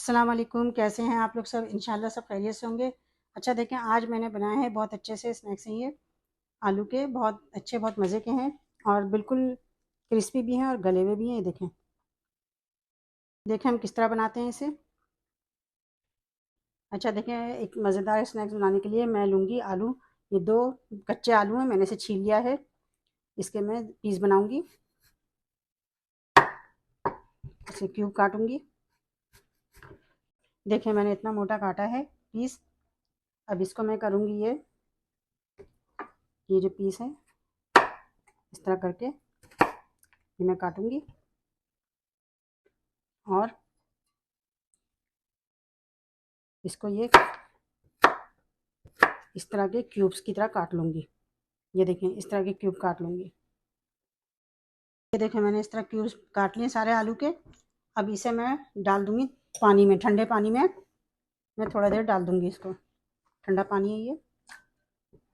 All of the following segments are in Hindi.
अस्सलाम वालेकुम, कैसे हैं आप लोग सब? इंशाल्लाह सब खैरियत से होंगे। अच्छा देखें, आज मैंने बनाए हैं बहुत अच्छे से स्नैक्स हैं ये आलू के, बहुत अच्छे, बहुत मज़े के हैं और बिल्कुल क्रिस्पी भी हैं और गले हुए भी हैं। ये देखें देखें हम किस तरह बनाते हैं इसे। अच्छा देखें, एक मज़ेदार स्नैक्स बनाने के लिए मैं लूँगी आलू। ये 2 कच्चे आलू हैं, मैंने इसे छील लिया है। इसके मैं पीस बनाऊँगी, इसे क्यूब काटूँगी। देखें मैंने इतना मोटा काटा है पीस। अब इसको मैं करूँगी ये जो पीस है इस तरह करके ये मैं काटूँगी और इसको ये इस तरह के क्यूब्स की तरह काट लूँगी। ये देखें इस तरह के क्यूब काट लूँगी। ये देखें मैंने इस तरह क्यूब्स काट लिए सारे आलू के। अब इसे मैं डाल दूँगी पानी में, ठंडे पानी में मैं थोड़ा देर डाल दूँगी इसको। ठंडा पानी है ये,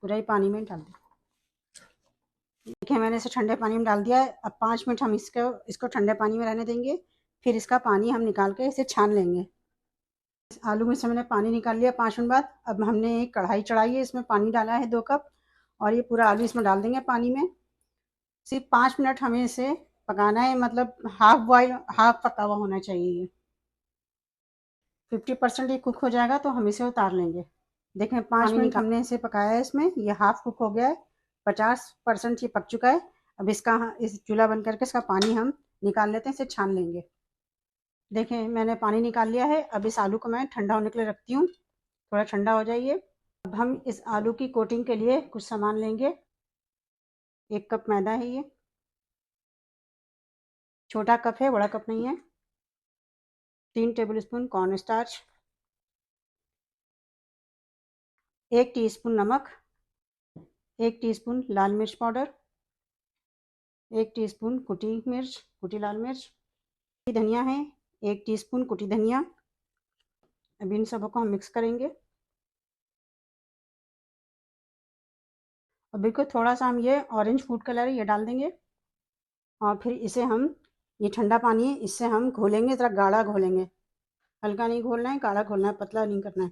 पूरा ही पानी में डाल दूँ। देखिए मैंने इसे ठंडे पानी में डाल दिया है। अब 5 मिनट हम इसको ठंडे पानी में रहने देंगे, फिर इसका पानी हम निकाल के इसे छान लेंगे। आलू में से मैंने पानी निकाल लिया 5 मिनट बाद। अब हमने एक कढ़ाई चढ़ाई है, इसमें पानी डाला है 2 कप और ये पूरा आलू इसमें डाल देंगे पानी में। सिर्फ 5 मिनट हमें इसे पकाना है, मतलब हाफ बॉयल, हाफ पका हुआ होना चाहिए ये। 50% ये कुक हो जाएगा तो हम इसे उतार लेंगे। देखें 5 मिनट हमने इसे पकाया है, इसमें ये हाफ कुक हो गया है, 50% ये पक चुका है। अब इस चूल्हा बंद करके इसका पानी हम निकाल लेते हैं, इसे छान लेंगे। देखें मैंने पानी निकाल लिया है। अब इस आलू को मैं ठंडा होने के लिए रखती हूँ, थोड़ा ठंडा हो जाइए। अब हम इस आलू की कोटिंग के लिए कुछ सामान लेंगे। 1 कप मैदा है ये, छोटा कप है, बड़ा कप नहीं है। 3 table spoon corn starch, 1 teaspoon नमक, 1 टीस्पून लाल मिर्च पाउडर, 1 टीस्पून कुटी लाल मिर्च, धनिया है 1 टीस्पून कुटी धनिया। अब इन सबों को हम मिक्स करेंगे। अब बिल्कुल थोड़ा सा हम ये ऑरेंज फूड कलर है ये डाल देंगे और फिर इसे हम, ये ठंडा पानी है, इससे हम घोलेंगे, ज़रा गाढ़ा घोलेंगे। हल्का नहीं घोलना है, गाढ़ा घोलना है, पतला नहीं करना है।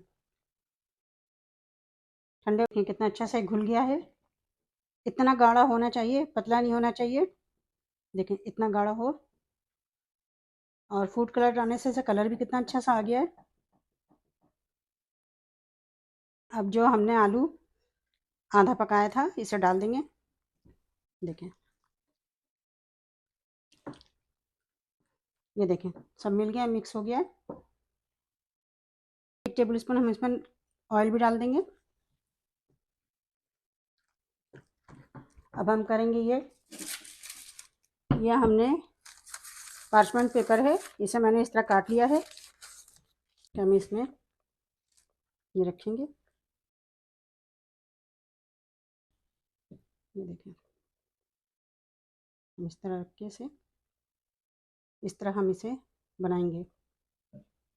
ठंडे कितना अच्छा से घुल गया है। इतना गाढ़ा होना चाहिए, पतला नहीं होना चाहिए। देखें इतना गाढ़ा हो, और फूड कलर डालने से कलर भी कितना अच्छा सा आ गया है। अब जो हमने आलू आधा पकाया था इसे डाल देंगे। देखें ये देखें सब मिल गया, मिक्स हो गया है। 1 टेबल स्पून हम इसमें ऑयल भी डाल देंगे। अब हम करेंगे ये हमने पार्चमेंट पेपर है, इसे मैंने इस तरह काट लिया है। हम इसमें ये रखेंगे। ये देखें हम इस तरह रख के इस तरह हम इसे बनाएंगे।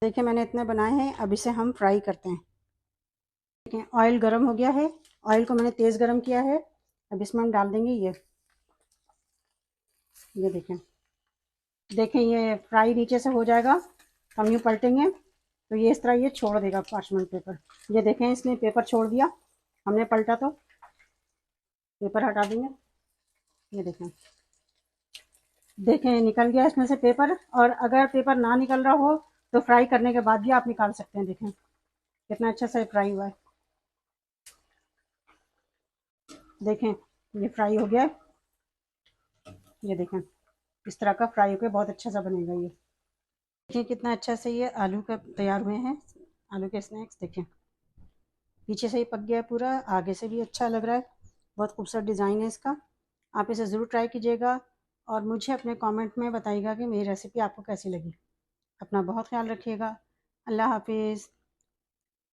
देखिए मैंने इतने बनाए हैं, अब इसे हम फ्राई करते हैं। देखें ऑयल गर्म हो गया है, ऑयल को मैंने तेज़ गर्म किया है। अब इसमें हम डाल देंगे ये देखें ये फ्राई नीचे से हो जाएगा, हम यूँ पलटेंगे तो ये इस तरह ये छोड़ देगा पार्चमेंट पेपर। ये देखें इसने पेपर छोड़ दिया, हमने पलटा तो पेपर हटा देंगे। ये देखें निकल गया इसमें से पेपर। और अगर पेपर ना निकल रहा हो तो फ्राई करने के बाद भी आप निकाल सकते हैं। देखें कितना अच्छा सा फ्राई हुआ है। देखें ये फ्राई हो गया है। ये देखें इस तरह का फ्राई होकर बहुत अच्छा सा बनेगा ये। देखिए कितना अच्छा से ये आलू का तैयार हुए हैं, आलू के स्नैक्स। देखें पीछे से ही पक गया है पूरा, आगे से भी अच्छा लग रहा है, बहुत खूबसूरत डिज़ाइन है इसका। आप इसे ज़रूर ट्राई कीजिएगा और मुझे अपने कमेंट में बताइएगा कि मेरी रेसिपी आपको कैसी लगी। अपना बहुत ख्याल रखिएगा। अल्लाह हाफिज़।